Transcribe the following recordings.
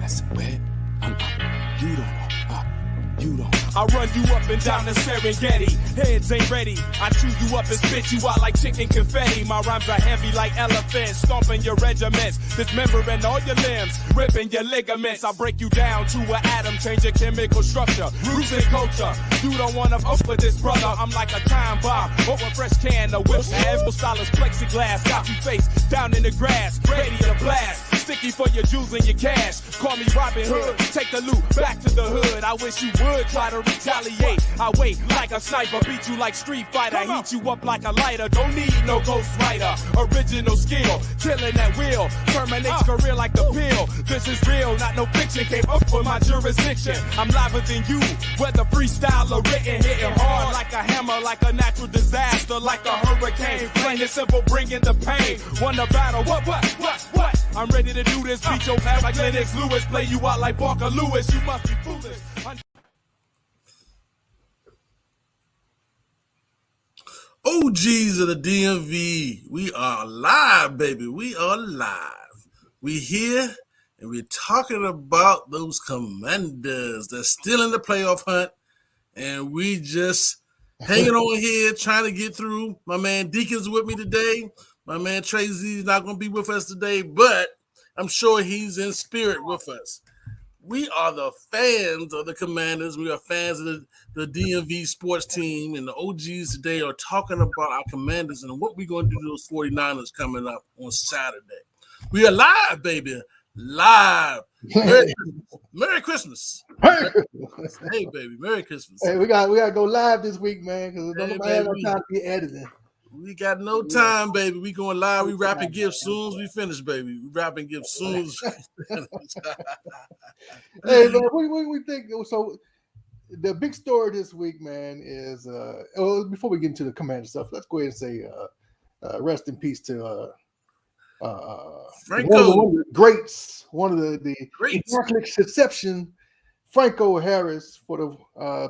said, where? You don't know. You don't. I run you up and down the Serengeti. Heads ain't ready. I chew you up and spit you out like chicken confetti. My rhymes are heavy like elephants, stomping your regiments, dismembering all your limbs, ripping your ligaments. I break you down to an atom, change your chemical structure, roots and culture. You don't wanna fuck with this brother. I'm like a time bomb, or a fresh can of whips. Handle stylus plexiglass, got you face down in the grass, ready to blast. Sticky for your jewels and your cash. Call me Robin Hood. Take the loot back to the hood. I wish you would try to retaliate. I wait like a sniper, beat you like Street Fighter, heat you up like a lighter. Don't need no Ghost Rider. Original skill, killing at will. Terminates career like the pill. This is real, not no fiction. Came up for my jurisdiction. I'm liver than you, whether freestyle or written, hitting hard like a hammer, like a natural disaster, like a hurricane. Plain and simple, bringing the pain. Won the battle. What? I'm ready to do this. Beat your ass like Lennox Lewis. Play you out like Parker Lewis. You must be foolish. OGs of the DMV, we are live, baby. We are live. We here and we're talking about those Commanders that's still in the playoff hunt, and we just hanging on here trying to get through. My man Deacon's with me today. My man Tracy's not going to be with us today, but I'm sure he's in spirit with us. We are the fans of the Commanders. We are fans of the DMV sports team, and the OGs today are talking about our Commanders and what we're going to do to those 49ers coming up on Saturday. We are live, baby. Live. Merry Christmas. Hey, baby. Merry Christmas. Hey, we got to go live this week, man, because nobody has no time to be editing. We got no time, baby. We going live. We wrapping gifts soon as we finish, baby. We wrapping gifts soon as we finish. Hey, man, we think so. The big story this week, man, is before we get into the Commander stuff, let's go ahead and say rest in peace to Franco. One of the greats, one of the greats. Exception, Franco Harris for the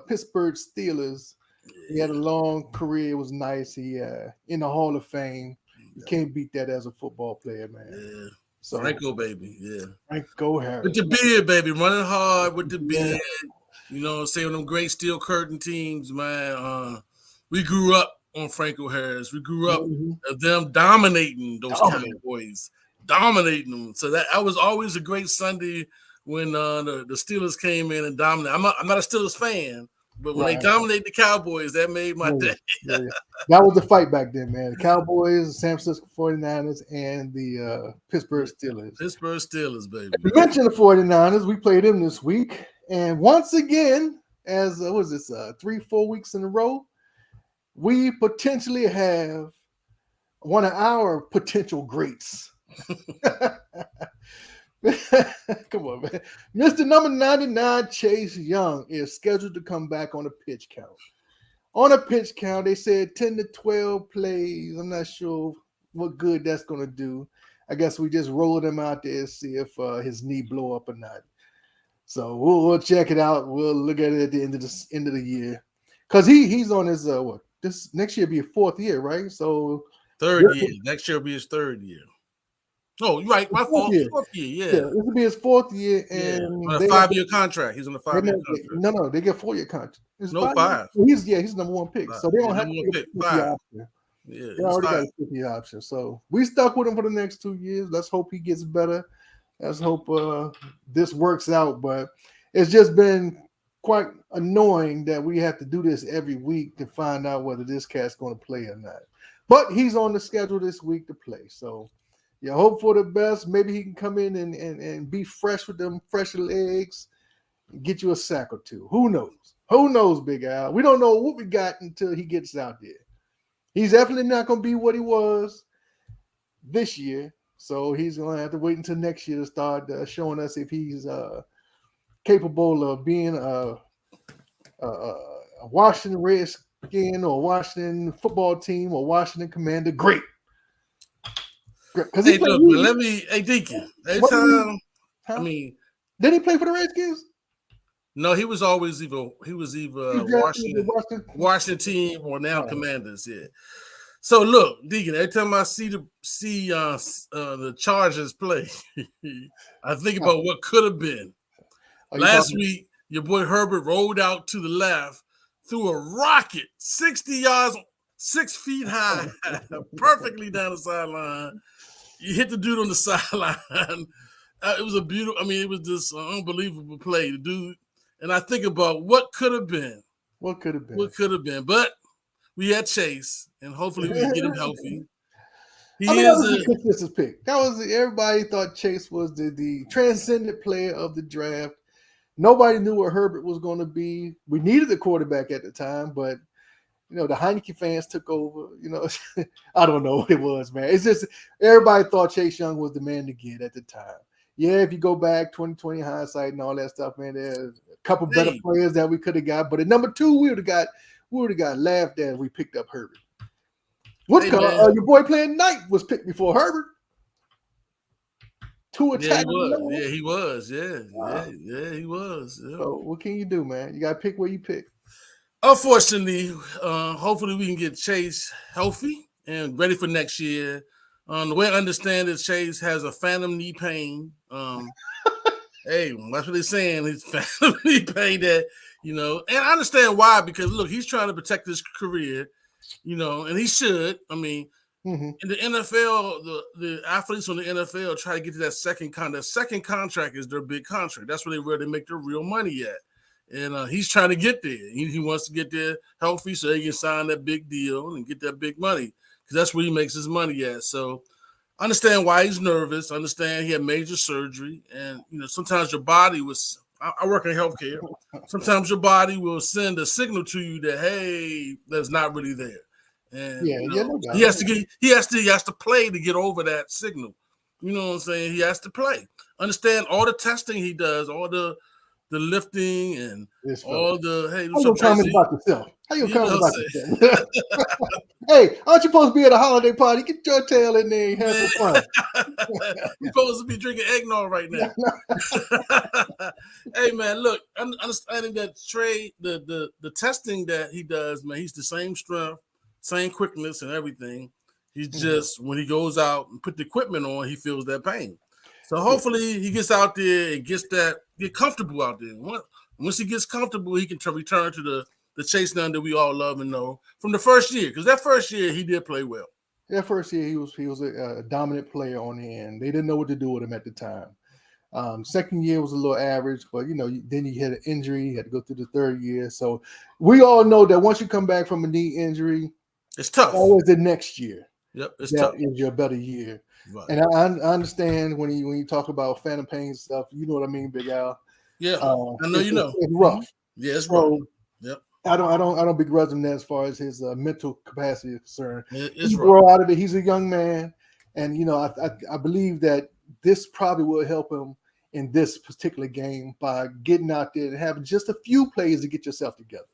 Pittsburgh Steelers. He had a long career. It was nice. He in the Hall of Fame. You can't beat that as a football player, man. Yeah. So Franco, baby. Yeah. Franco Harris. With the beard, baby. Running hard with the beard. You know what I'm saying? Them great steel curtain teams, man. We grew up on Franco Harris. We grew up of them dominating those Cowboys. Dominating them. So that was always a great Sunday when the Steelers came in and dominated. I'm not a Steelers fan. But when they dominate the Cowboys, that made my day. Yeah. That was the fight back then, man. The Cowboys, the San Francisco 49ers, and the Pittsburgh Steelers. Pittsburgh Steelers, baby. You mentioned the 49ers. We played them this week. And once again, as 3-4 weeks in a row, we potentially have one of our potential greats. Come on, man. Mr. Number 99, Chase Young, is scheduled to come back on a pitch count. On a pitch count, they said 10 to 12 plays. I'm not sure what good that's going to do. I guess we just roll him out there and see if his knee blow up or not. So we'll check it out. We'll look at it at the end of the year. Because he's on his, this next year will be his fourth year, right? So third year. Next year will be his third year. Oh, you're right. My fourth year. Yeah. This will be his fourth year, and on a 5-year contract. He's on a 5-year contract. No, they get 4-year contract. Five. He's number one pick, so they don't have to get a 50 option. Yeah, they already got a 50 option. So we stuck with him for the next 2 years. Let's hope he gets better. Let's hope this works out. But it's just been quite annoying that we have to do this every week to find out whether this cat's going to play or not. But he's on the schedule this week to play, so. Yeah, hope for the best. Maybe he can come in and be fresh with them fresh legs and get you a sack or two. Who knows? Who knows, Big Al? We don't know what we got until he gets out there. He's definitely not going to be what he was this year. So he's going to have to wait until next year to start showing us if he's capable of being a Washington Redskin or Washington football team or Washington Commander. Great. Hey, look, hey, Deacon. Did he play for the Redskins? No, he was always either Washington team or now Commanders. Yeah. So look, Deacon, every time I see the Chargers play, I think about what could have been. Last week, your boy Herbert rolled out to the left, threw a rocket 60 yards, 6 feet high, perfectly down the sideline. You hit the dude on the sideline. It was a beautiful. I mean, it was this unbelievable play, the dude. And I think about what could have been. What could have been? What could have been? But we had Chase, and hopefully we can get him healthy. That was a consensus pick. That was everybody thought Chase was the transcendent player of the draft. Nobody knew what Herbert was going to be. We needed a quarterback at the time, but the Heineke fans took over. I don't know what it was, man. It's just everybody thought Chase Young was the man to get at the time. Yeah, if you go back 2020 hindsight and all that stuff, man, there's a couple better players that we could have got. But at number 2, we would have got laughed at if we picked up Herbert. Your boy playing Knight was picked before Herbert. Yeah, he was. Yeah, he was. Yeah. So what can you do, man? You got to pick where you pick. Unfortunately, hopefully we can get Chase healthy and ready for next year. The way I understand it, Chase has a phantom knee pain. Hey, that's what they're saying. It's phantom knee pain that, and I understand why, because look, he's trying to protect his career, and he should. I mean, in the NFL, the athletes on the NFL try to get to that second contract. That second contract is their big contract. That's where they make their real money at. And he's trying to get there. He wants to get there healthy so he can sign that big deal and get that big money, because that's where he makes his money at. So I understand why he's nervous. I understand he had major surgery. And, sometimes your body was – I work in healthcare. Sometimes your body will send a signal to you that, hey, that's not really there. And he has to play to get over that signal. You know what I'm saying? He has to play. Understand all the testing he does, all the lifting and all the How you comment about yourself? How you comment about yourself? Hey, aren't you supposed to be at a holiday party? Get your tail in there and have some fun. You're supposed to be drinking eggnog right now. Hey man, look, understanding that the testing that he does, man, he's the same strength, same quickness and everything. He's just when he goes out and put the equipment on, he feels that pain. So hopefully he gets out there and get comfortable out there. Once he gets comfortable, he can return to the Chase Young that we all love and know from the first year. Because that first year he did play well. That first year he was a dominant player on the end. They didn't know what to do with him at the time. Second year was a little average, but then he had an injury. He had to go through the third year. So we all know that once you come back from a knee injury, it's tough. Always the next year. Yep, it's tough. Is your better year. Right. And I understand when you talk about phantom pain and stuff, you know what I mean, Big Al. Yeah, I know it's rough. Yeah, it's rough. Yep. I don't begrudge him that as far as his mental capacity is concerned. It's grow out of it. He's a young man, and I believe that this probably will help him in this particular game by getting out there and having just a few plays to get yourself together.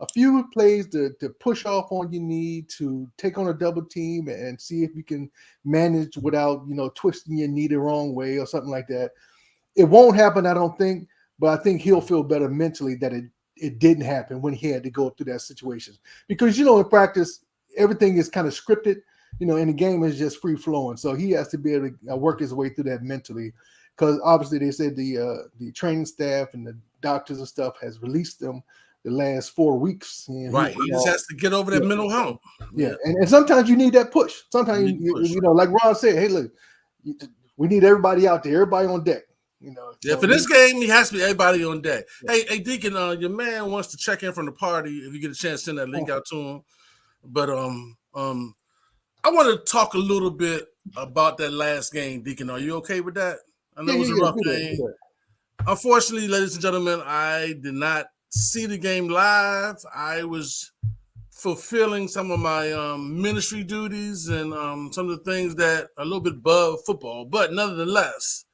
A few plays to push off on your knee, to take on a double team and see if you can manage without, twisting your knee the wrong way or something like that. It won't happen, I don't think, but I think he'll feel better mentally that it didn't happen when he had to go through that situation. Because, in practice, everything is kind of scripted, and the game is just free flowing. So he has to be able to work his way through that mentally, because obviously they said the training staff and the doctors and stuff has released them the last 4 weeks. Right. He just has to get over that mental hump. Yeah. And sometimes you need that push. Sometimes, like Ron said, hey, look, we need everybody out there, everybody on deck. For this game, he has to be everybody on deck. Hey, Deacon, your man wants to check in from the party. If you get a chance, send that link out to him. But I want to talk a little bit about that last game, Deacon. Are you okay with that? I know it was a rough game. Unfortunately, ladies and gentlemen, I did not see the game live. I was fulfilling some of my ministry duties and some of the things that are a little bit above football. But nonetheless,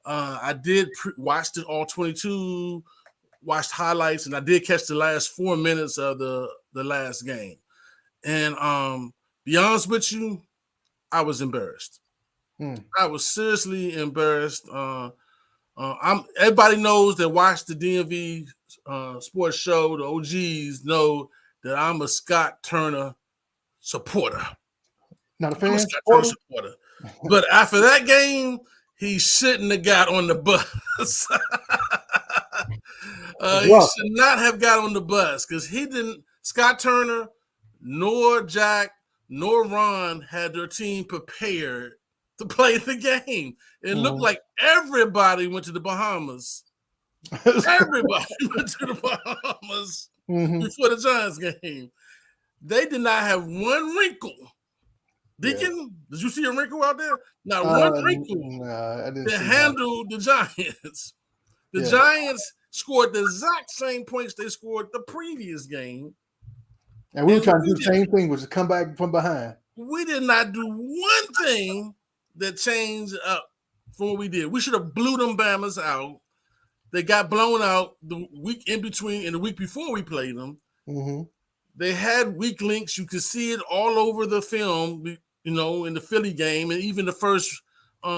I did watch it all 22, watched highlights, and I did catch the last 4 minutes of the last game. And be honest with you, I was embarrassed. I was seriously embarrassed. Everybody knows that watch the DMV sports show, the OGs know that I'm a Scott Turner supporter. Not a I'm a fan. Scott Turner supporter. But after that game, he shouldn't have got on the bus. He should not have got on the bus because he didn't. Scott Turner, nor Jack, nor Ron had their team prepared to play the game. It looked like everybody went to the Bahamas. Everybody went to the Bahamas before the Giants game. They did not have one wrinkle. Deacon, did you see a wrinkle out there? Not one wrinkle I didn't to handle the Giants. The Giants scored the exact same points they scored the previous game. And we were trying to do the same thing, which is come back from behind. We did not do one thing that changed up from what we did. We should have blew them Bamas out. They got blown out the week in between and the week before we played them. They had weak links. You could see it all over the film, you know, in the Philly game and even the first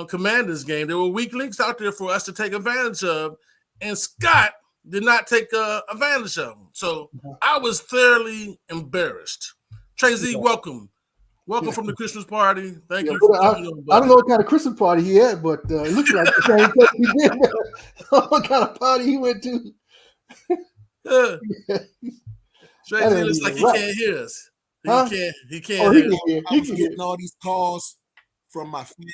Commanders game. There were weak links out there for us to take advantage of, and Scott did not take advantage of them. So I was thoroughly embarrassed. Tracy, welcome. Welcome from the Christmas party. Thank you for coming on, buddy. I don't know what kind of Christmas party he had, but it looks like the same place he did. What kind of party he went to? Tracy looks like he can't hear us. He can't hear us. I was getting all these calls from my fans.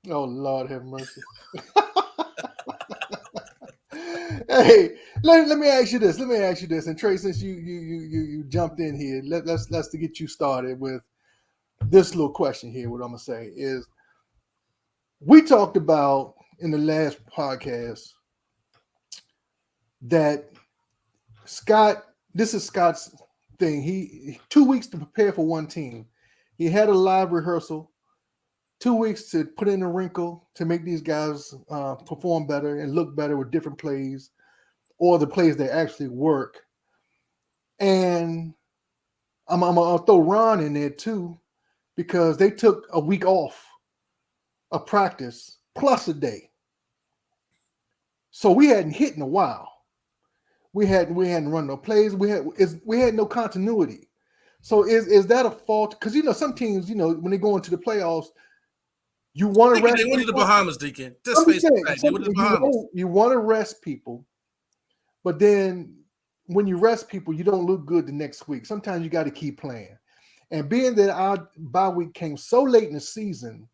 Oh, Lord have mercy. Hey, let me ask you this. And Trey, since you jumped in here, let's to get you started with this little question here. What I'm gonna say is, we talked about in the last podcast that Scott. This is Scott's thing. He 2 weeks to prepare for one team. He had a live rehearsal. 2 weeks to put in a wrinkle to make these guys perform better and look better with different plays or the plays that actually work. And I'm going to throw Ron in there too, because they took a week off of practice plus a day. So we hadn't hit in a while. We hadn't run no plays. We had no continuity. So is that a fault? Because, you know, some teams, you know, when they go into the playoffs, you want to rest. They went to the Bahamas, Deacon. Just face the fact. They went to the Bahamas. You want to rest people, but then when you rest people, you don't look good the next week. Sometimes you got to keep playing. And being that our bye week came so late in the season,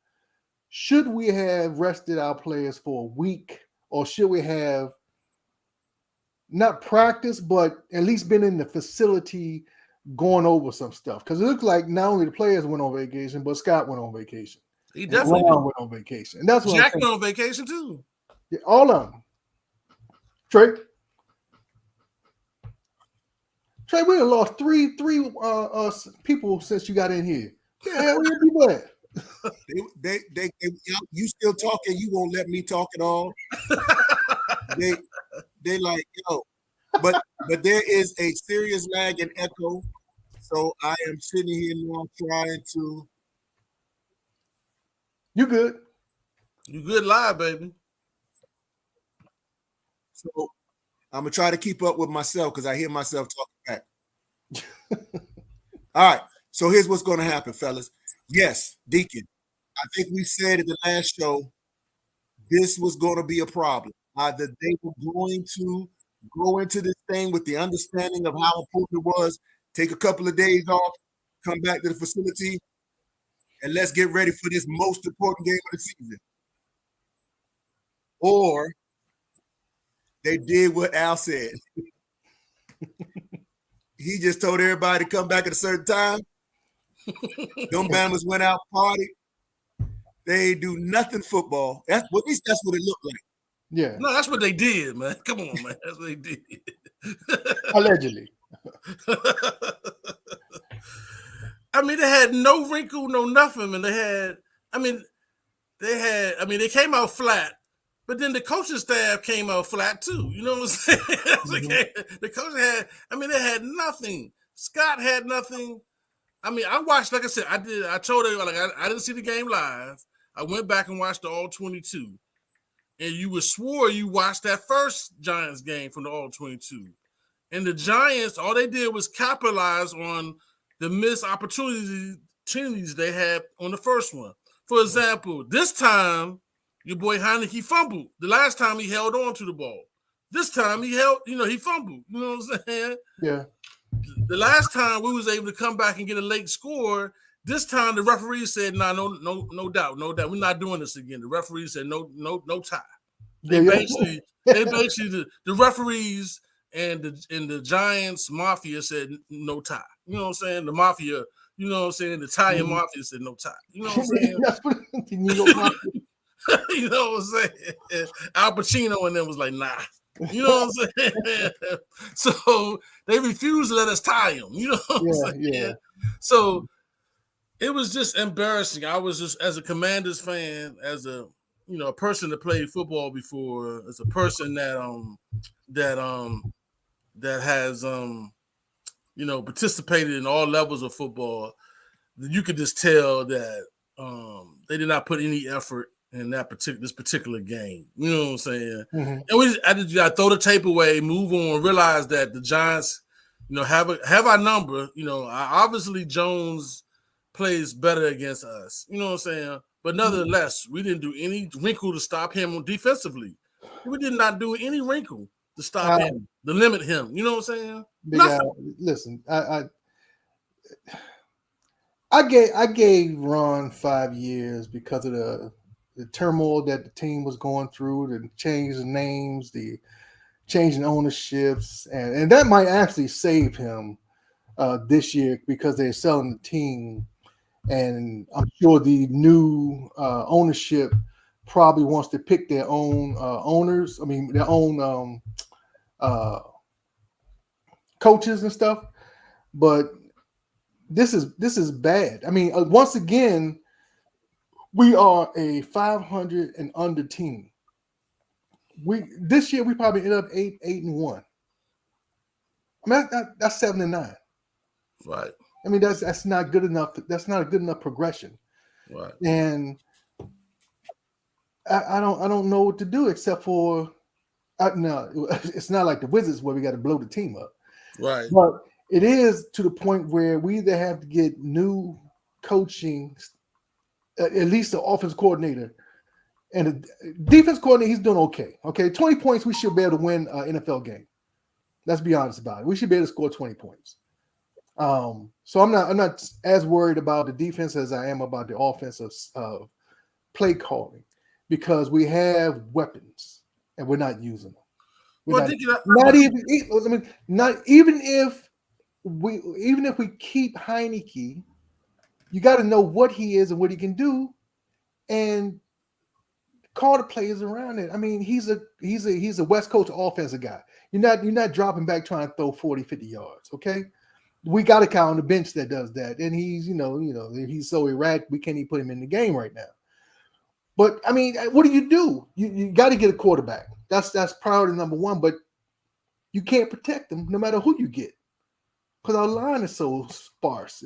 should we have rested our players for a week, or should we have not practice, but at least been in the facility going over some stuff? Because it looked like not only the players went on vacation, but Scott went on vacation. He definitely went on vacation. And that's what Jack went on vacation too. Yeah, all of them. Trey, we have lost three people since you got in here. Yeah, hell, we do that. They you still talking? You won't let me talk at all. They like, yo, but there is a serious lag and echo. So I am sitting here now trying to. You good? You good live, baby. So I'm gonna try to keep up with myself because I hear myself talking back. All right. So here's what's going to happen, fellas. Yes, Deacon. I think we said at the last show this was going to be a problem. Either they were going to go into this thing with the understanding of how important it was, take a couple of days off, come back to the facility, and let's get ready for this most important game of the season. Or they did what Al said. He just told everybody to come back at a certain time. Them Bammers went out party. They do nothing football. At least that's what it looked like. Yeah. No, that's what they did, man. Come on, man. That's what they did. Allegedly. I mean, they had no wrinkle, no nothing, and they came out flat, but then the coaching staff came out flat too. You know what I'm saying? The coach they had nothing. Scott had nothing. I mean, I watched, like I said, I told her, like, I didn't see the game live. I went back and watched the All 22. And you swore you watched that first Giants game from the All 22. And the Giants, all they did was capitalize on the missed opportunities they had on the first one. For example, this time your boy Heineke fumbled. The last time he held on to the ball. This time he fumbled. You know what I'm saying? Yeah. The last time we was able to come back and get a late score. This time the referee said, "Nah, no doubt. We're not doing this again." The referee said, "No tie." They basically the referees and the Giants mafia said no tie. You know what I'm saying? The mafia, you know what I'm saying? The Italian mafia said no tie. You know what I'm saying? You know what I'm saying? Al Pacino and them was like, nah. You know what I'm saying? So they refused to let us tie him. You know what I'm saying? Yeah. So it was just embarrassing. I was just, as a Commanders fan, as a person that played football before, as a person that has participated in all levels of football, you could just tell that they did not put any effort in this particular game. You know what I'm saying? Mm-hmm. And I just got to throw the tape away, move on, realize that the Giants, have our number. Obviously Jones plays better against us. You know what I'm saying? But nonetheless, we didn't do any wrinkle to stop him defensively. We did not do any wrinkle to stop him, to limit him. You know what I'm saying? Listen, I gave Ron 5 years because of the turmoil that the team was going through, the change of names, the change in ownerships, and that might actually save him this year because they're selling the team. And I'm sure the new ownership probably wants to pick their own owners. I mean, their own coaches and stuff. But this is bad. I mean, once again, we are a 500 and under team. This year we probably end up 8-1. I mean, that's 7-9. Right. I mean, that's not good enough. That's not a good enough progression. Right. And I don't know what to do except for no, it's not like the Wizards where we got to blow the team up. Right. But it is to the point where we either have to get new coaching, at least the offense coordinator and the defense coordinator. He's doing okay. Okay, 20 points. We should be able to win an NFL game. Let's be honest about it. We should be able to score 20 points. So I'm not as worried about the defense as I am about the offensive play calling because we have weapons and we're not using them. Even if we keep Heineke, you got to know what he is and what he can do, and call the players around it. I mean, he's a West Coast offensive guy. You're not dropping back trying to throw 40, 50 yards. Okay. We got a guy on the bench that does that, and he's, he's so erratic we can't even put him in the game right now. But I mean, what do? You got to get a quarterback. That's priority number one. But you can't protect them no matter who you get because our line is so sparse.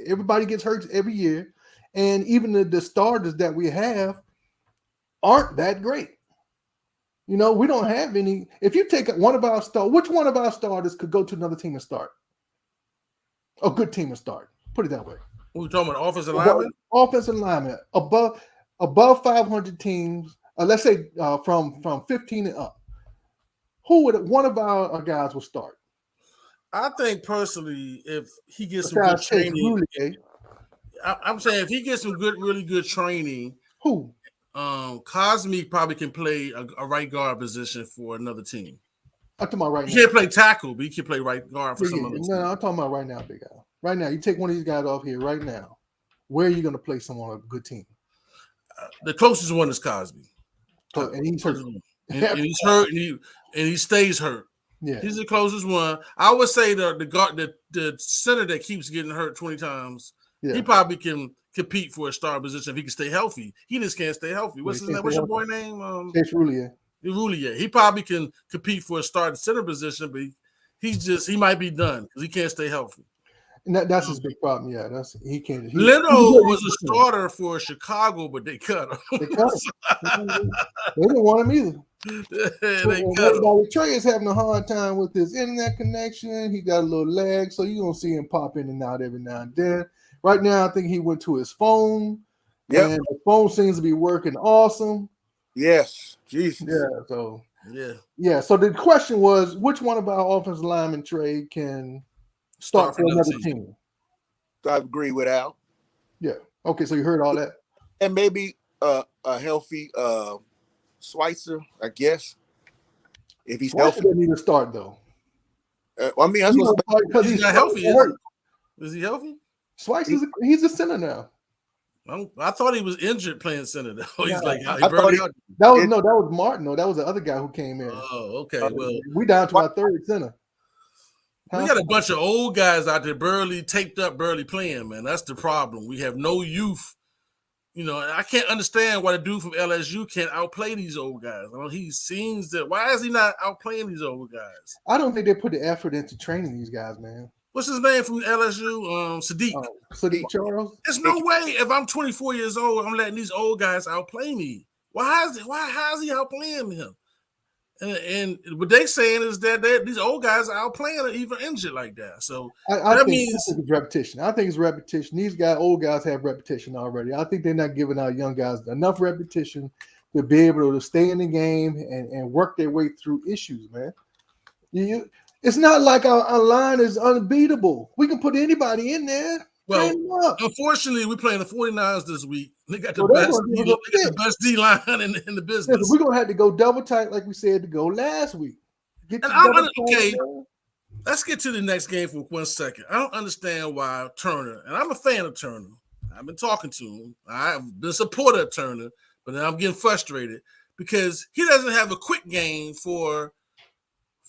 Everybody gets hurt every year, and even the starters that we have aren't that great. We don't have any. If you take one of our starters, which one of our starters could go to another team and start? A good team to start. Put it that way. We're talking about offensive linemen? Offensive linemen. Above 500 teams, let's say from 15 and up. Who would one of our guys will start? I think personally, if he gets some good training, I'm saying if he gets some really good training, who? Cosme probably can play a right guard position for another team. I'm talking about right now. He can't play tackle, but he can play right guard for some other team. No, I'm talking about right now, big guy. Right now, you take one of these guys off here right now. Where are you going to play someone on a good team? The closest one is Cosme. And he's hurt. And he's hurt, and he stays hurt. Yeah, he's the closest one. I would say the center that keeps getting hurt 20 times. Yeah. He probably can compete for a star position if he can stay healthy. He just can't stay healthy. What's his name? What's your boy name? Chase Roulier. He probably can compete for a starting center position, but he might be done because he can't stay healthy. And that's his big problem. Yeah, he can't. Leno was a starter for Chicago, but they cut him. They didn't want him either. They And got right him. now, Trey is having a hard time with his internet connection. He got a little lag, so you're gonna see him pop in and out every now and then. Right now, I think he went to his phone, Yep. and the phone seems to be working awesome. Yes. Jesus. Yeah. Yeah. So the question was, which one of our offensive linemen, Trey, can start for another team? I agree with Al. Yeah. Okay, so you heard all that. And maybe a healthy Schweitzer, I guess. If he's Schweitzer healthy. doesn't need to start though. I mean, that's what Because He's not healthy. Is he healthy? Schweitzer's he's a center now. I thought he was injured playing center though. He's Yeah. like, he I thought barely he- out. That was Martin. No, that was the other guy who came in. Oh, okay. Well, we down to our third center. we got a bunch of old guys out there barely taped up, barely playing, man. That's the problem. We have no youth. You know, I can't understand why the dude from LSU can't outplay these old guys. I mean, he seems that. Why is he not outplaying these old guys? I don't think they put the effort into training these guys, man. What's his name from LSU? Sadiq. Sadiq Charles. There's no way if I'm 24 years old, I'm letting these old guys outplay me. How is he outplaying him? And what they saying is that these old guys are outplaying or even injured like that. So I think it's repetition. I think it's repetition. These old guys have repetition already. I think they're not giving our young guys enough repetition to be able to stay in the game and work their way through issues, man. It's not like our line is unbeatable. We can put anybody in there. Well, unfortunately, we're playing the 49ers this week. They got the best D line in the business. Listen, we're gonna have to go double tight, like we said to go last week. Let's get to the next game for 1 second. I don't understand why Turner, and I'm a fan of Turner. I've been talking to him. I've been a supporter of Turner, but now I'm getting frustrated because he doesn't have a quick game for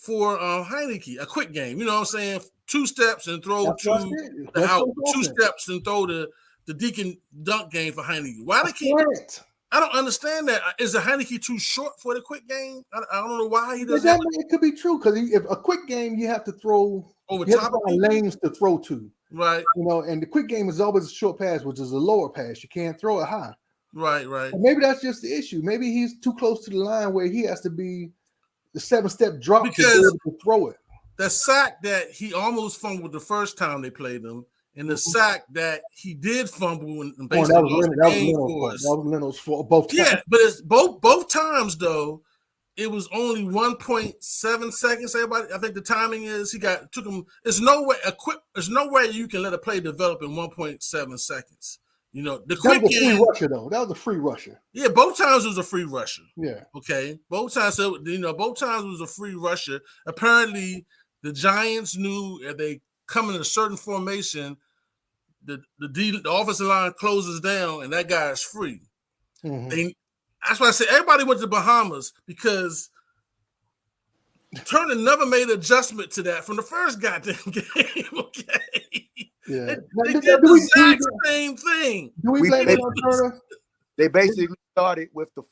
Heineke. A quick game, you know what I'm saying? 2 steps and throw to the out. 2 steps and throw the Deacon dunk game for Heineke. Why they keep? I don't understand that. Is the Heineke too short for the quick game? I don't know why he doesn't. It could be true because if a quick game, you have to throw over top of lanes to throw to. Right. You know, and the quick game is always a short pass, which is a lower pass. You can't throw it high. Right. And maybe that's just the issue. Maybe he's too close to the line where he has to be the 7-step drop to be able to throw it. The sack that he almost fumbled the first time they played him, and the sack that he did fumble and basically lost the game for us. That was Leno's fault both times. Yeah, but it's both times though. It was only 1.7 seconds. Everybody, I think the timing is took him. There's no way you can let a play develop in 1.7 seconds. You know, the quick game. Free rusher though. That was a free rusher. Yeah, both times it was a free rusher. Yeah. Okay. Both times it was a free rusher. Apparently, the Giants knew if they come in a certain formation, the offensive line closes down and that guy is free. Mm-hmm. That's why I say everybody went to Bahamas because Turner never made an adjustment to that from the first goddamn game. Okay. Yeah. They did the exact same thing. Do we blame it on Turner? They basically started with the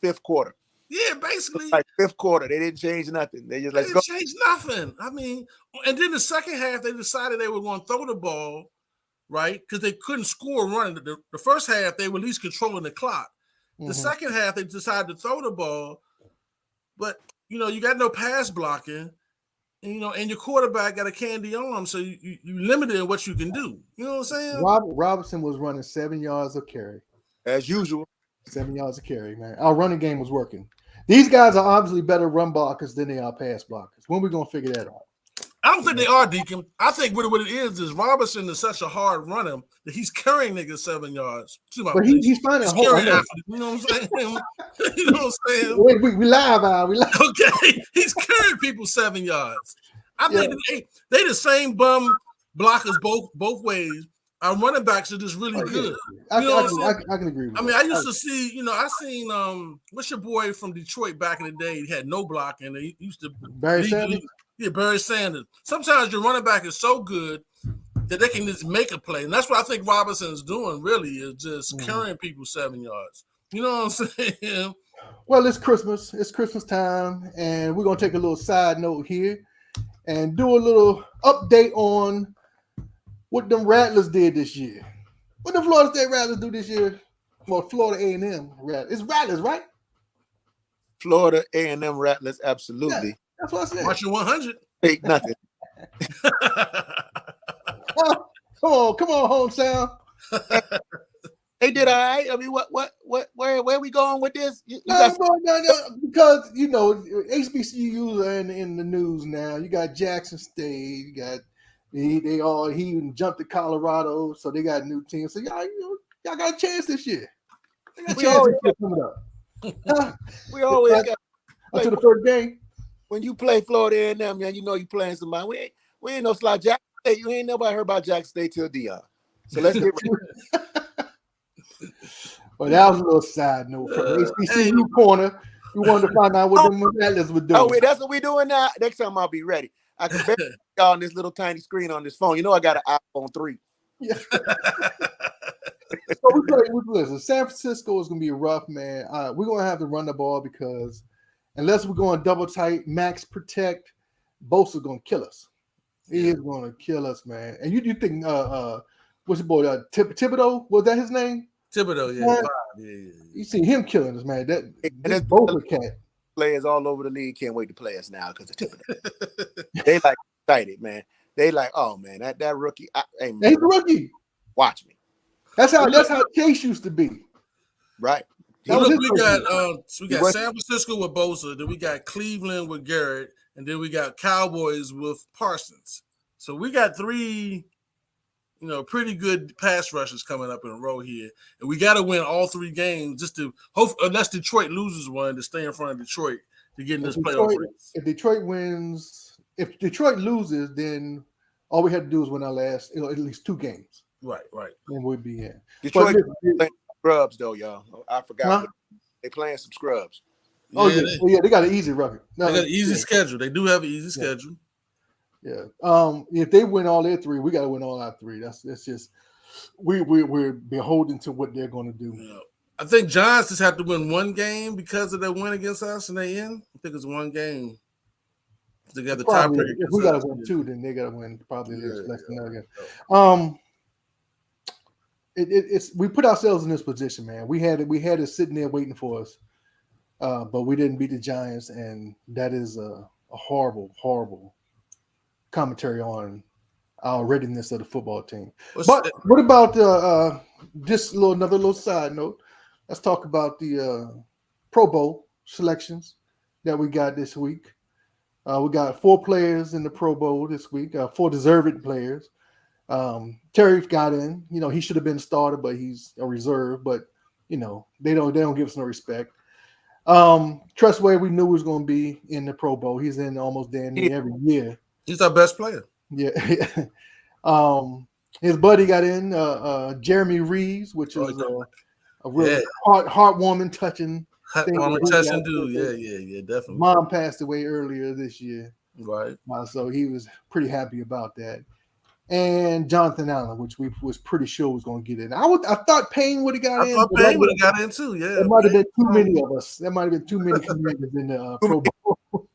fifth quarter. Yeah, basically. Like fifth quarter. They didn't change nothing. They just didn't change nothing. I mean, and then the second half, they decided they were going to throw the ball, right? Because they couldn't score running. The first half, they were at least controlling the clock. The second half, they decided to throw the ball, but you got no pass blocking, and and your quarterback got a candy arm, so you limited in what you can do. You know what I'm saying? Robinson was running 7 yards of carry, as usual. 7 yards of carry, man. Our running game was working. These guys are obviously better run blockers than they are pass blockers. When are we gonna figure that out? I don't think they are, Deacon. I think what it is Robinson is such a hard runner that he's carrying niggas 7 yards. But he's finding a hole. You know what I'm saying? You know what I'm saying? Wait, we live, Al. We live. Okay, he's carrying people 7 yards. I think they the same bum blockers both ways. Our running backs are just really good. I can agree with that. I mean, I used to see, I seen what's your boy from Detroit back in the day? He had no blocking. He used to Barry Sanders. Yeah, Barry Sanders. Sometimes your running back is so good that they can just make a play. And that's what I think Robinson's doing, really, is just carrying people 7 yards. You know what I'm saying? Well, it's Christmas. It's Christmas time, and we're going to take a little side note here and do a little update on what them Rattlers did this year. What the Florida State Rattlers do this year? Well, Florida A&M Rattlers. It's Rattlers, right? Florida A&M Rattlers, absolutely. That's what I said. Marching 100. Ain't nothing. Oh, come on, home sound. They did all right. I mean, where are we going with this? You No, got because HBCUs are in the news now. You got Jackson State. You got he even jumped to Colorado, so they got new teams. So y'all got a chance this year. They got a chance this year coming up. we always got Up to the first game. when you play Florida A&M, man. You know you playing somebody. We ain't no slouch. Jackson State. You ain't nobody heard about Jackson State till Dion. So let's get ready. Well, that was a little side note from the HBCU corner. We wanted to find out what the Rattlers were doing. Oh, wait, that's what we're doing now. Next time I'll be ready. I can bet y'all on this little tiny screen on this phone. You know I got an iPhone 3. Yeah. So listen, San Francisco is going to be rough, man. We're going to have to run the ball because unless we're going double tight, max protect, Bosa's going to kill us. He is going to kill us, man. And you think, what's your boy, Thibodeau? Was that his name? Thibodeau, yeah. You see him killing us, man. That's Bosa cat. Players all over the league can't wait to play us now because of Thibodeau. They like excited, man. They like, oh man, that rookie. Hey, man, he's a rookie. Watch me. That's how Chase used to be. Right. We got San Francisco with Bosa, then we got Cleveland with Garrett, and then we got Cowboys with Parsons. So we got three, pretty good pass rushers coming up in a row here, and we got to win all 3 games just to hope. Unless Detroit loses one, to stay in front of Detroit to get in this playoff race. If Detroit wins, if Detroit loses, then all we had to do is win our last, at least 2 games. Right. And we'd be in. Detroit playing scrubs though, y'all. I forgot. They playing some scrubs. They got an easy record. They got an easy schedule. They do have an easy schedule. Yeah. If they win all their 3, we got to win all our 3. That's just we're beholden to what they're going to do. Yeah. I think Giants just have to win 1 game because of their win against us, and they in. I think it's 1 game. They got the tiebreaker. If we got to win 2, then they got to win probably less than that game. It's we put ourselves in this position, man. We had it sitting there waiting for us, but we didn't beat the Giants, and that is a horrible, horrible commentary on our readiness of the football team. What about just another little side note? Let's talk about the Pro Bowl selections that we got this week. We got 4 players in the Pro Bowl this week, 4 deserving players. Terry got in. He should have been a starter, but he's a reserve. But they don't give us no respect. Trustway, we knew was going to be in the Pro Bowl. He's in almost damn near every year. He's our best player. Yeah. His buddy got in, Jeremy Reeves, which is a real heartwarming, touching dude. Yeah, definitely. Mom passed away earlier this year. Right. So he was pretty happy about that. And Jonathan Allen, which we was pretty sure was going to get in. I thought Payne would have got in. I thought Payne would have got in too. Yeah, there might have been too many of us. There might have been too many commanders in the Pro Bowl.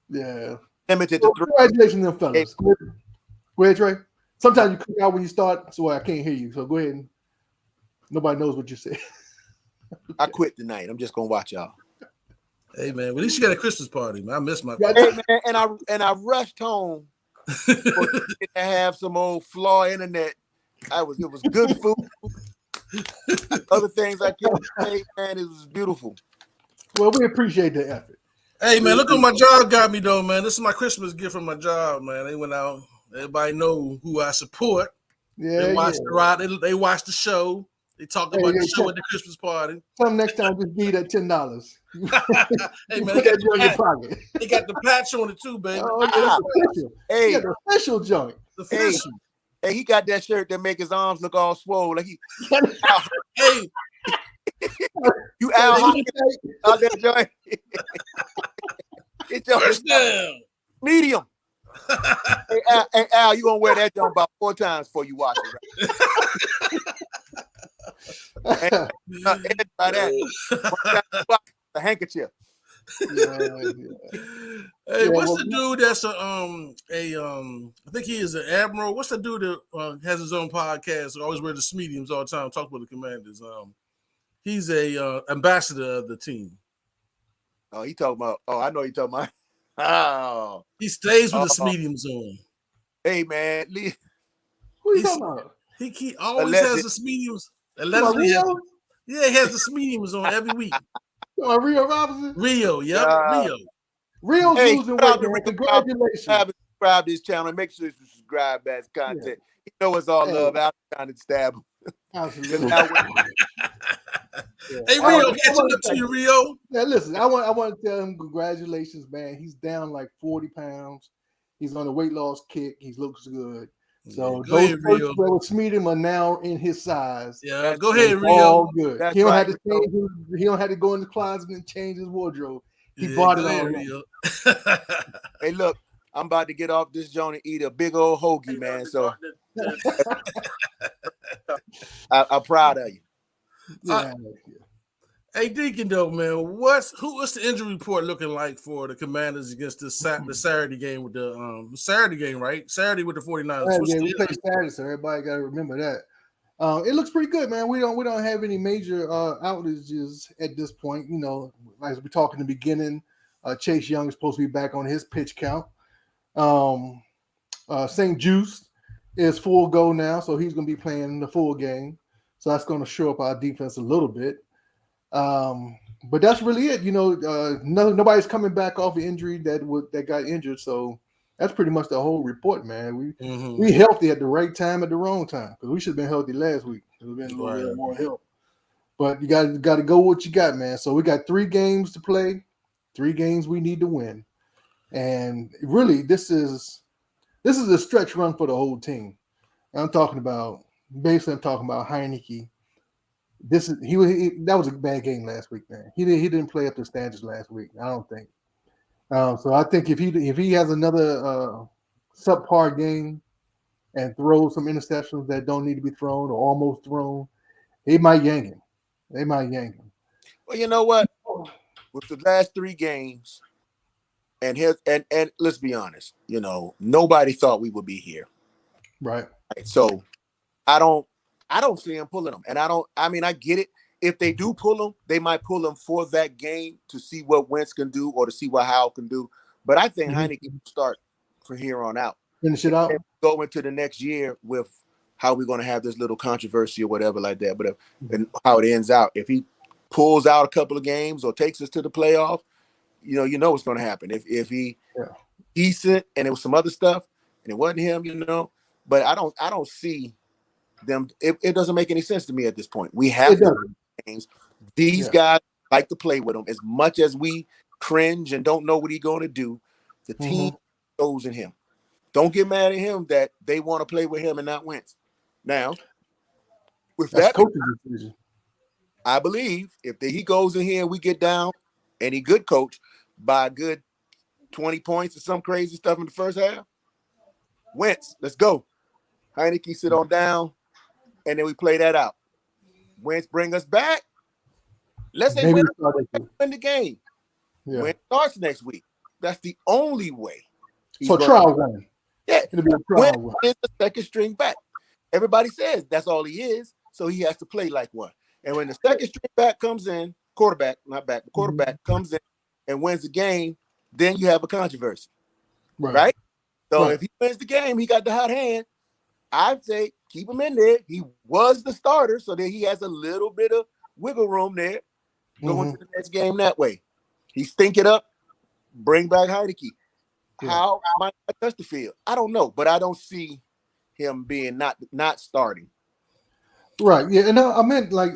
Yeah. Congratulations, them fellas. Go ahead, Trey. Sometimes you click out when you start, so I can't hear you. So go ahead and nobody knows what you said. I quit tonight. I'm just gonna watch y'all. Hey man, at least you got a Christmas party, man. I missed my hey, man, and I rushed home to have some old flaw internet. It was good food. Other things I can't say, man, it was beautiful. Well, we appreciate the effort. Hey man, look what my job got me though, man. This is my Christmas gift from my job, man. They went out. Everybody know who I support. Yeah, they watched the ride. They watched the show. They talked about the show at the Christmas party. Come next time, just give that $10. Hey man, they got the patch on it too, baby. Oh, that's official. Hey, the official joint. The official. Hey, he got that shirt that make his arms look all swole. Like he. Hey. You Al out that joint. It's First down. Medium. Hey Al, you gonna wear that joint about 4 times before you watch it, right? The handkerchief. Hey, what's the dude that's I think he is an admiral. What's the dude that has his own podcast? Always wear the mediums all the time. Talk about the Commanders. He's a ambassador of the team. Oh, he talking about. Oh, I know he talking about. Oh, He stays with the mediums on. Hey man, Who you talking about? He always has the mediums. Allegedly, he has the mediums on every week. Rio Robinson? Rio, yep, Rio. Rio's losing weight, man. Congratulations. Subscribe to this channel and make sure you subscribe to his content. You know it's all love. I'm trying to stab him. Absolutely. Hey Rio, catching up to you, Rio. Yeah, listen, I want to tell him congratulations, man. He's down like 40 pounds. He's on a weight loss kick. He looks good. So those folks that would meet him are now in his size. Yeah, go ahead, Rio. All good. He don't have to change. He don't have to go in the closet and change his wardrobe. He bought it all. Rio. Hey, look, I'm about to get off this joint and eat a big old hoagie, man. So I'm proud of you. Yeah. Hey, Deacon, though, man, what's the injury report looking like for the Commanders against the Saturday game with the Saturday game, right? Saturday with the 49ers. Yeah, we play Saturday, so everybody got to remember that. It looks pretty good, man. We don't have any major outages at this point. You know, as we talked in the beginning, Chase Young is supposed to be back on his pitch count. St. Juice is full go now, so he's going to be playing the full game. So that's going to show up our defense a little bit. But that's really it. You know, nobody's coming back off the injury that got injured. So that's pretty much the whole report, man. We healthy at the right time at the wrong time because we should have been healthy last week. There's been a little bit more help. But you got to go what you got, man. So we got 3 games to play, 3 games we need to win, and really this is a stretch run for the whole team. I'm talking about Heineke. That was a bad game last week, man. He didn't play up to standards last week. I don't think. So I think if he has another subpar game and throws some interceptions that don't need to be thrown or almost thrown, they might yank him. Well, you know what? With the last 3 games, and let's be honest, you know, nobody thought we would be here. Right. So I don't see him pulling them. And I get it. If they do pull them, they might pull them for that game to see what Wentz can do or to see what Howell can do. But I think Heineke can start from here on out. Finish it out. And go into the next year with how we're going to have this little controversy or whatever like that. But and how it ends out. If he pulls out a couple of games or takes us to the playoff, you know what's going to happen. If he decent and it was some other stuff and it wasn't him, you know. But I don't see them. It doesn't make any sense to me at this point. We have games. These guys like to play with him as much as we cringe and don't know what he's going to do. The team goes in him. Don't get mad at him that they want to play with him and not Wentz. Now, with that coaching decision, I believe if he goes in here and we get down and he good coach by a good 20 points or some crazy stuff in the first half, Wentz, let's go. Heineke sit on down, and then we play that out. Wentz bring us back. Let's say win the game. Yeah. Wentz starts next week. That's the only way. So trial run. Yeah. Wentz is the second string back. Everybody says that's all he is, so he has to play like one. And when the second string back comes in, quarterback comes in and wins the game, then you have a controversy. Right? So if he wins the game, he got the hot hand. I'd say keep him in there. He was the starter, so that he has a little bit of wiggle room there going to the next game that way. He stink it up, bring back Heineke. How might I touch the field? I don't know, but I don't see him being not starting. Right. Yeah, and I meant like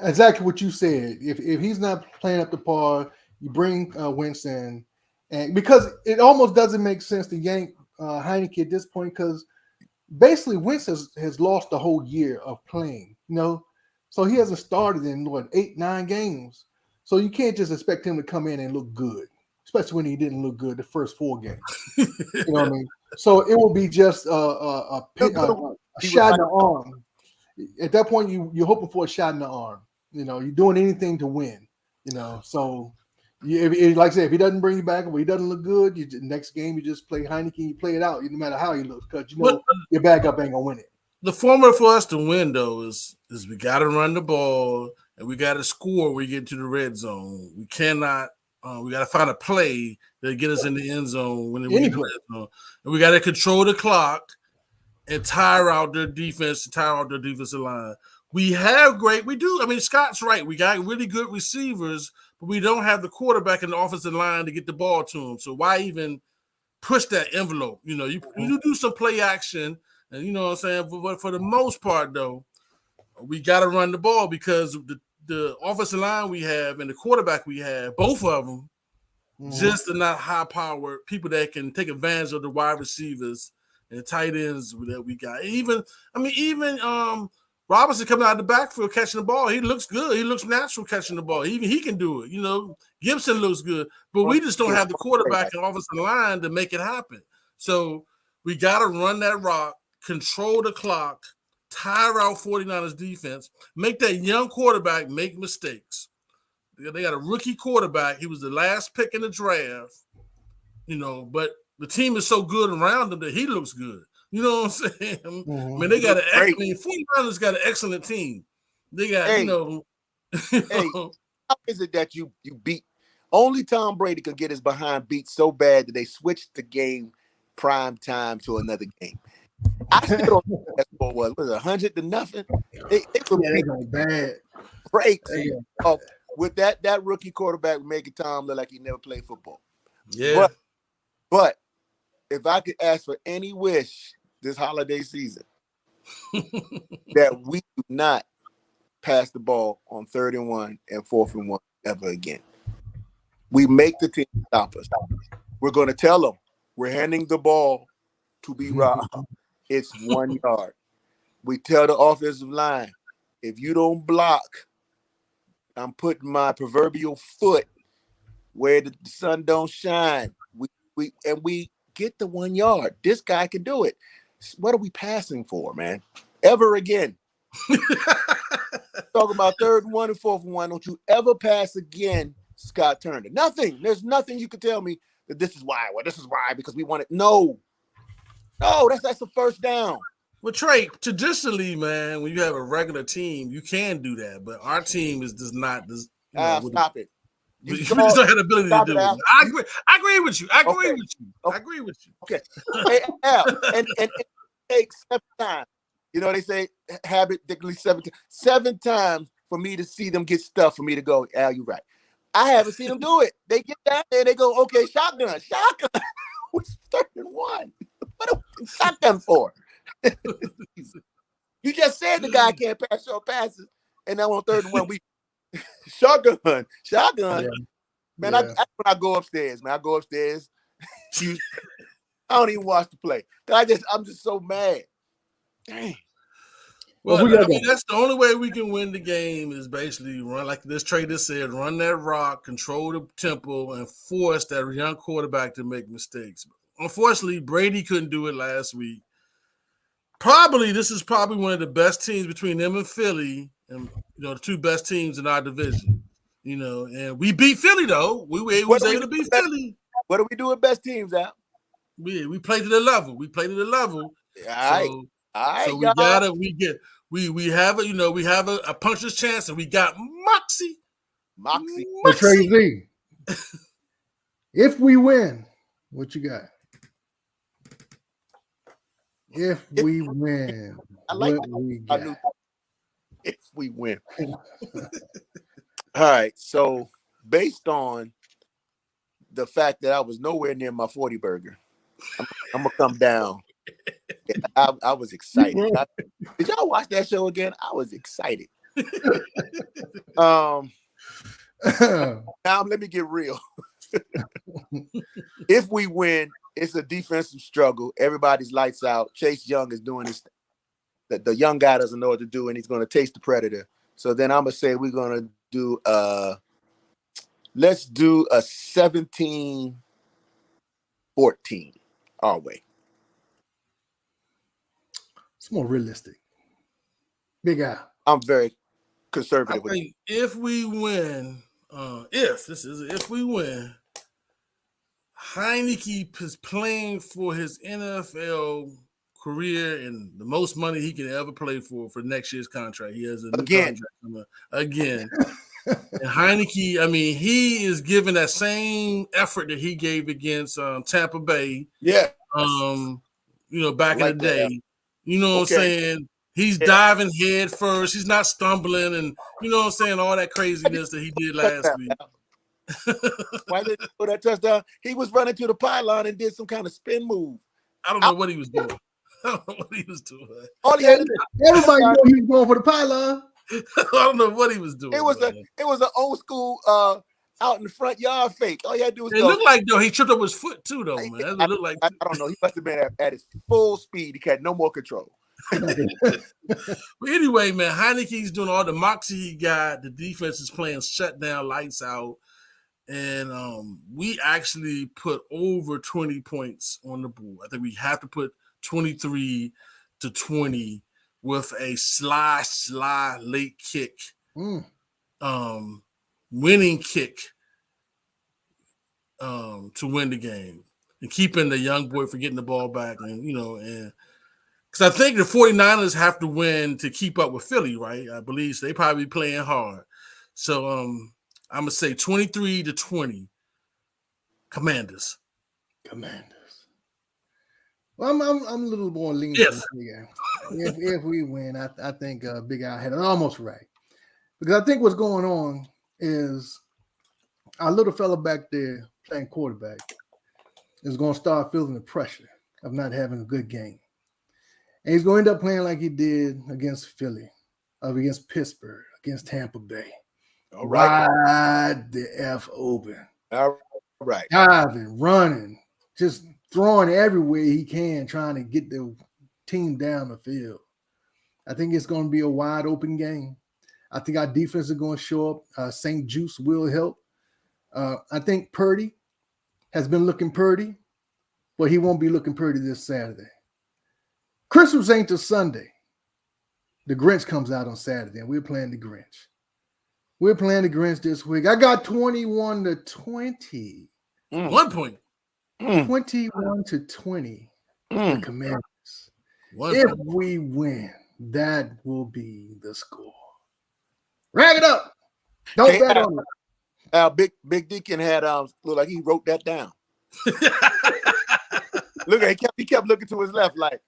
exactly what you said. If he's not playing up to par, you bring Wentz in, and because it almost doesn't make sense to yank Heineke at this point because basically Wentz has lost the whole year of playing, you know, so he hasn't started in 8-9 games. So you can't just expect him to come in and look good, especially when he didn't look good the first 4 games. You know what I mean? So it will be just a shot in the arm. At that point, you're hoping for a shot in the arm. You know, you're doing anything to win. You know, so like I said, if he doesn't bring you back or he doesn't look good, next game you just play Heineke and you play it out, no matter how he looks, because you know your backup ain't gonna win it. The formula for us to win, though, is we got to run the ball and we got to score when we get to the red zone. We cannot We got to find a play that get us in the end zone when we Any get to the end zone. And we got to control the clock and tire out their defense, tire out their defensive line. We do. I mean, Scott's right. We got really good receivers, but we don't have the quarterback in the offensive line to get the ball to them. So why even push that envelope? You know, you do some play action, and you know what I'm saying? But for the most part, though, we got to run the ball because the offensive line we have and the quarterback we have, both of them, just are not high-powered people that can take advantage of the wide receivers and tight ends that we got. Even Robinson coming out of the backfield catching the ball, he looks good. He looks natural catching the ball. Even he can do it. You know, Gibson looks good, but we just don't have the quarterback and offensive line to make it happen. So we got to run that rock, control the clock, tire out 49ers defense, make that young quarterback make mistakes. They got a rookie quarterback. He was the last pick in the draft, you know, but the team is so good around him that he looks good. You know what I'm saying? I mean, they got 49ers got an excellent team. They got, how is it that you beat? Only Tom Brady could get his behind beat so bad that they switched the game prime time to another game. I still don't know what that score was. Was it 100-0? They were bad. Breaks with that rookie quarterback making Tom look like he never played football. Yeah. But if I could ask for any wish this holiday season, that we do not pass the ball on 3rd and 1 and 4th and 1 ever again. We make the team stop us. We're going to tell them we're handing the ball to B-Rob. It's 1 yard. We tell the offensive line, if you don't block, I'm putting my proverbial foot where the sun don't shine. We get the 1 yard. This guy can do it. What are we passing for, man? Ever again? Talking about 3rd and 1 and 4th and 1. Don't you ever pass again, Scott Turner? Nothing. There's nothing you can tell me that this is why. Well, this is why because we want it. No, that's the first down. Well, Trey, traditionally, man, when you have a regular team, you can do that, but our team does not. Stop it. You just don't have the ability to do it. I agree with you. I agree with you. Okay. Hey, Al, and it takes 7 times. You know, they say habit dictionary 7 times for me to see them get stuff for me to go, Al, you're right. I haven't seen them do it. They get down there and they go, okay, shotgun. What's 3rd and 1? What are we shotgun for? You just said the guy can't pass short passes, and now on 3rd and 1, we shotgun. Yeah. Man, when I go upstairs, I don't even watch the play. I'm just so mad. Dang. Well, that's the only way we can win the game is basically run like this trader said, run that rock, control the tempo, and force that young quarterback to make mistakes. Unfortunately, Brady couldn't do it last week. This is probably one of the best teams between them and Philly, and the 2 best teams in our division. And we beat Philly though. We was able to beat Philly. What do we do with best teams, Al? We play to the level. All right. So we have a puncher's chance, and we got Moxie. But Trey Z, if we win, what you got? If we win, I like what we got? If we win. All right. So based on the fact that I was nowhere near my 40 burger, I'm gonna come down. I was excited. Did y'all watch that show again? I was excited. Now let me get real. If we win, it's a defensive struggle. Everybody's lights out. Chase Young is doing his thing. The young guy doesn't know what to do, and he's going to taste the predator. So then I'm going to say we're going to do let's do a 17-14 our way. It's more realistic. Big guy. I'm very conservative. I think if we win, if we win, Heineke is playing for his NFL career and the most money he can ever play for next year's contract. He has a new contract again. And Heineke, I mean, he is giving that same effort that he gave against Tampa Bay. Yeah. Back in the day. You know what I'm saying? He's diving head first. He's not stumbling, and you know what I'm saying, all that craziness that he did last week. Why did he put that touchdown? He was running to the pylon and did some kind of spin move. I don't know what he was doing. All he had to do, everybody knew he was going for the pylon. I don't know what he was doing. It was an old school out in the front yard fake. All you had to do was it looked like though he tripped up his foot too, though, man. It looked like I don't know. He must have been at his full speed. He had no more control. But anyway, man, Heineke's doing all the moxie he got. The defense is playing shutdown, lights out. And we actually put over 20 points on the board. I think we have to put 23-20 with a sly late kick, winning kick to win the game and keeping the young boy from getting the ball back. And, and because I think the 49ers have to win to keep up with Philly, right? I believe so. They probably playing hard. So I'm going to say 23-20 Commanders. Well, I'm a little more leaning. Yes. If we win, I think Big Al had it almost right. Because I think what's going on is our little fella back there playing quarterback is going to start feeling the pressure of not having a good game. And he's going to end up playing like he did against Philly, against Pittsburgh, against Tampa Bay. All right. Wide the F open. All right. Diving, running, just throwing everywhere he can, trying to get the team down the field. I think it's going to be a wide open game. I think our defense is going to show up. St. Juice will help. I think Purdy has been looking Purdy, but he won't be looking Purdy this Saturday. Christmas ain't till Sunday. The Grinch comes out on Saturday, and we're playing the Grinch. We're playing the Grinch this week. I got 21-20. 1 point. 21-20. The Commanders. If we win, that will be the score. Rag it up. Don't bet on it. Big Deacon had look like he wrote that down. Look, he kept looking to his left like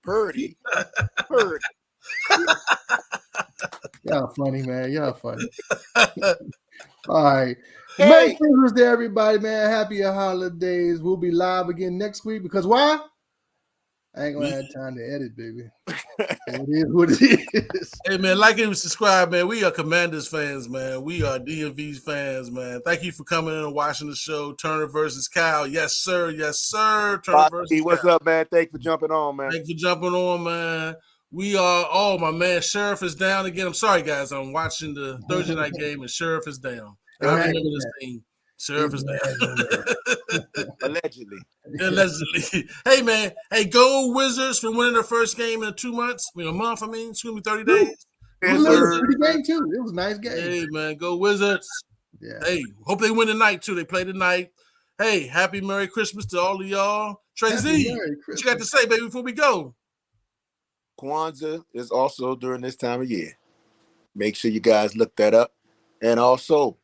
Purdy. Y'all funny, man. Y'all funny. All right. Merry Christmas to everybody, man. Happy holidays. We'll be live again next week because why? I ain't gonna have time to edit, baby. It is what it is. Hey, man, like and subscribe, man. We are Commanders fans, man. We are DMV fans, man. Thank you for coming in and watching the show. Turner versus Kyle. Yes, sir. Yes, sir. Turner versus what's Kyle. up, man? Thanks for jumping on, man. Thanks for jumping on, man. We are, my man, Sheriff is down again. I'm sorry, guys. I'm watching the Thursday night game, and Sheriff is down. I remember this thing. Sheriff is down. Allegedly. Hey, man. Hey, go Wizards for winning their first game in 2 months. A month, It's going to be 30 days. It was a pretty game, too. It was a nice game. Hey, man. Go Wizards. Yeah. Hey, hope they win tonight, too. They play tonight. Hey, happy Merry Christmas to all of y'all. Tracy, what you got to say, baby, before we go? Kwanzaa is also during this time of year. Make sure you guys look that up. And also,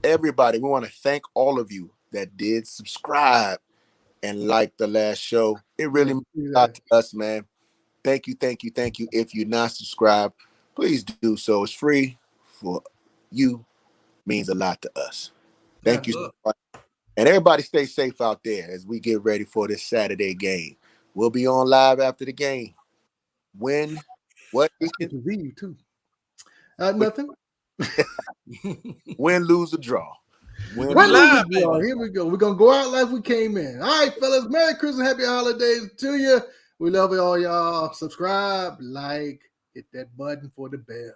everybody, we want to thank all of you that did subscribe and like the last show. It really means a lot to us, man. Thank you. If you're not subscribed, please do so. It's free for you. Means a lot to us. Thank you so much. And everybody stay safe out there as we get ready for this Saturday game. We'll be on live after the game. Win. What? Too. Nothing. Win, lose, or draw. Win, lose, or draw. Here we go. We're going to go out like we came in. All right, fellas. Merry Christmas. Happy holidays to you. We love it all, y'all. Subscribe, like, hit that button for the bell.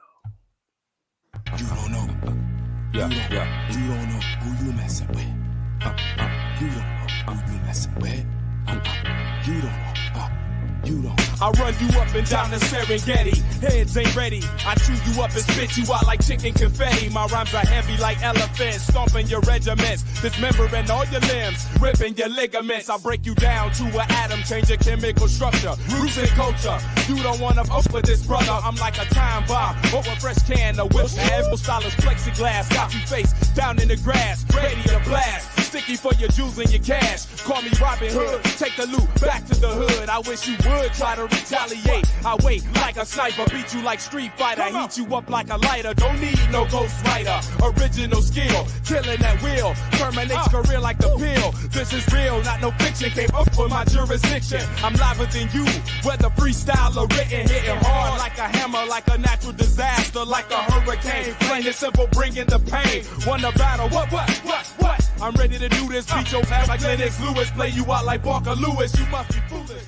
You don't know. Yeah. You don't know who you messing with. You don't know who you messing with. You don't know. You don't. I run you up and down the Serengeti. Heads ain't ready. I chew you up and spit you out like chicken confetti. My rhymes are heavy like elephants, stomping your regiments, dismembering all your limbs, ripping your ligaments. I break you down to an atom, change your chemical structure, roots and culture. You don't wanna fuck with this brother. I'm like a time bomb or a fresh can of whips. Asshole style is plexiglass. Got you face down in the grass, ready to blast. Sticky for your jewels and your cash. Call me Robin Hood. Take the loot back to the hood. I wish you would try to retaliate. I wait like a sniper, beat you like Street Fighter, heat you up like a lighter. Don't need no ghost writer. Original skill, killing at will. Terminates career like the pill. This is real, not no fiction. Came up for my jurisdiction. I'm liver than you, whether freestyle or written. Hitting hard like a hammer, like a natural disaster, like a hurricane. Plain and simple, bringing the pain. Won the battle. What? I'm ready to do this. Beat your ass like Lennox Lewis. Play you out like Walker Lewis. You must be foolish.